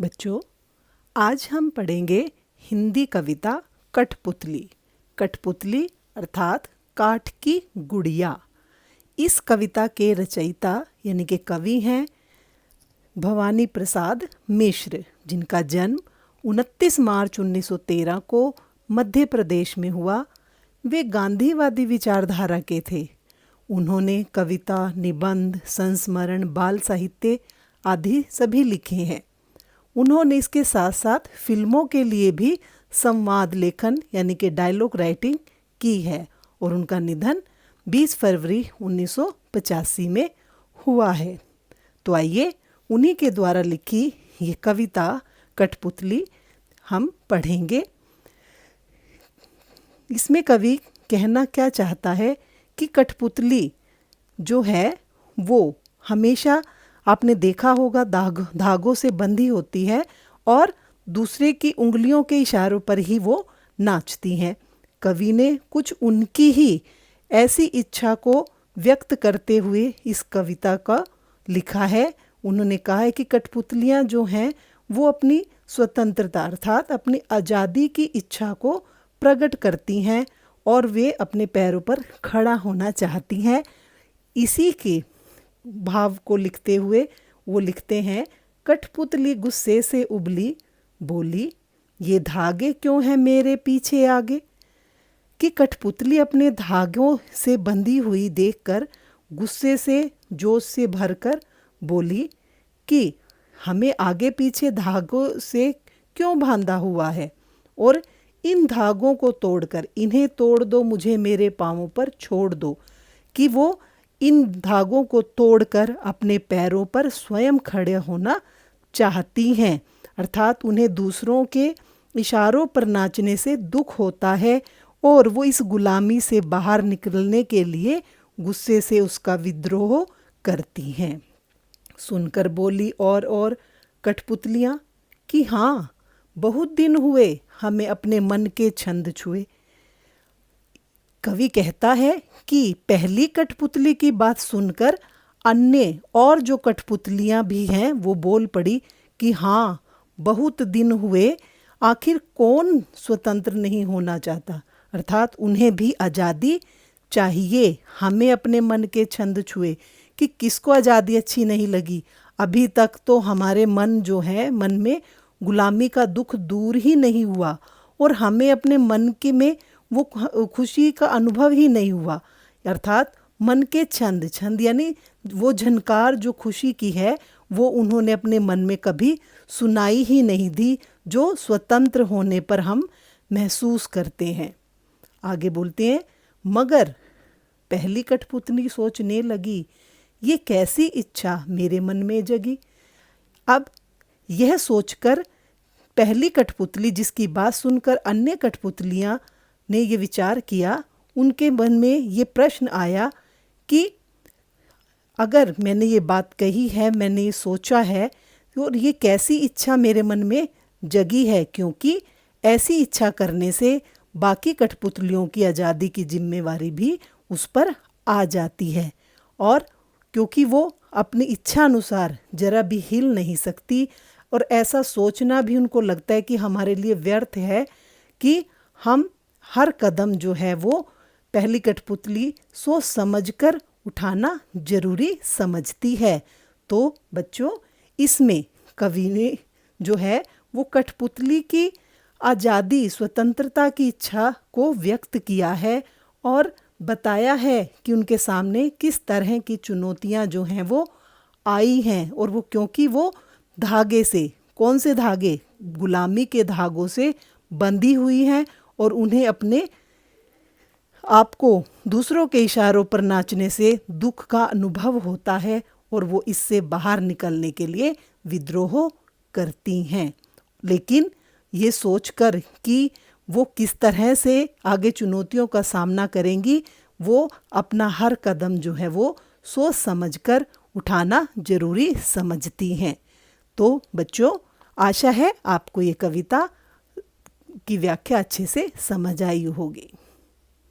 बच्चों, आज हम पढ़ेंगे हिंदी कविता कठपुतली। कठपुतली अर्थात काठ की गुड़िया। इस कविता के रचयिता यानी कि कवि हैं भवानी प्रसाद मिश्र, जिनका जन्म 29 मार्च 1913 को मध्य प्रदेश में हुआ। वे गांधीवादी विचारधारा के थे। उन्होंने कविता, निबंध, संस्मरण, बाल साहित्य आदि सभी लिखे हैं। उन्होंने इसके साथ साथ फिल्मों के लिए भी संवाद लेखन यानी कि डायलॉग राइटिंग की है और उनका निधन 20 फरवरी 1985 में हुआ है। तो आइए उन्हीं के द्वारा लिखी ये कविता कठपुतली हम पढ़ेंगे। इसमें कवि कहना क्या चाहता है कि कठपुतली जो है वो हमेशा आपने देखा होगा धागों से बंधी होती है और दूसरे की उंगलियों के इशारों पर ही वो नाचती हैं। कवि ने कुछ उनकी ही ऐसी इच्छा को व्यक्त करते हुए इस कविता का लिखा है। उन्होंने कहा है कि कठपुतलियाँ जो हैं वो अपनी स्वतंत्रता अर्थात अपनी आज़ादी की इच्छा को प्रकट करती हैं और वे अपने पैरों पर खड़ा होना चाहती हैं। इसी के भाव को लिखते हुए वो लिखते हैं, कठपुतली गुस्से से उबली, बोली ये धागे क्यों हैं मेरे पीछे आगे। कि कठपुतली अपने धागों से बंधी हुई देखकर गुस्से से जोश से भरकर बोली कि हमें आगे पीछे धागों से क्यों बांधा हुआ है और इन धागों को तोड़कर इन्हें तोड़ दो, मुझे मेरे पांवों पर छोड़ दो। कि वो इन धागों को तोड़कर अपने पैरों पर स्वयं खड़े होना चाहती हैं। अर्थात उन्हें दूसरों के इशारों पर नाचने से दुख होता है और वो इस गुलामी से बाहर निकलने के लिए गुस्से से उसका विद्रोह करती हैं। सुनकर बोली और कठपुतलियाँ कि हाँ, बहुत दिन हुए हमें अपने मन के छंद छुए। कवि कहता है कि पहली कठपुतली की बात सुनकर अन्य और जो कठपुतलियाँ भी हैं वो बोल पड़ी कि हाँ, बहुत दिन हुए, आखिर कौन स्वतंत्र नहीं होना चाहता। अर्थात उन्हें भी आज़ादी चाहिए। हमें अपने मन के छंद छुए कि किसको आज़ादी अच्छी नहीं लगी। अभी तक तो हमारे मन जो है, मन में गुलामी का दुख दूर ही नहीं हुआ और हमें अपने मन के में वो खुशी का अनुभव ही नहीं हुआ। अर्थात मन के छंद यानी वो झनकार जो खुशी की है वो उन्होंने अपने मन में कभी सुनाई ही नहीं दी, जो स्वतंत्र होने पर हम महसूस करते हैं। आगे बोलते हैं, मगर पहली कठपुतली सोचने लगी, ये कैसी इच्छा मेरे मन में जगी। अब यह सोचकर पहली कठपुतली, जिसकी बात सुनकर अन्य कठपुतलियाँ ने ये विचार किया, उनके मन में ये प्रश्न आया कि अगर मैंने ये बात कही है, मैंने ये सोचा है, और ये कैसी इच्छा मेरे मन में जगी है, क्योंकि ऐसी इच्छा करने से बाकी कठपुतलियों की आज़ादी की जिम्मेवारी भी उस पर आ जाती है और क्योंकि वो अपनी इच्छा अनुसार जरा भी हिल नहीं सकती और ऐसा सोचना भी उनको लगता है कि हमारे लिए व्यर्थ है कि हम हर कदम जो है वो पहली कठपुतली सोच समझकर उठाना जरूरी समझती है। तो बच्चों, इसमें कवि ने जो है वो कठपुतली की आज़ादी, स्वतंत्रता की इच्छा को व्यक्त किया है और बताया है कि उनके सामने किस तरह की चुनौतियां जो हैं वो आई हैं और वो क्योंकि वो धागे से, कौन से धागे, गुलामी के धागों से बंधी हुई हैं और उन्हें अपने आप को दूसरों के इशारों पर नाचने से दुख का अनुभव होता है और वो इससे बाहर निकलने के लिए विद्रोह करती हैं। लेकिन ये सोचकर कि वो किस तरह से आगे चुनौतियों का सामना करेंगी, वो अपना हर कदम जो है वो सोच समझकर उठाना जरूरी समझती हैं। तो बच्चों, आशा है आपको ये कविता की व्याख्या अच्छे से समझ आई होगी।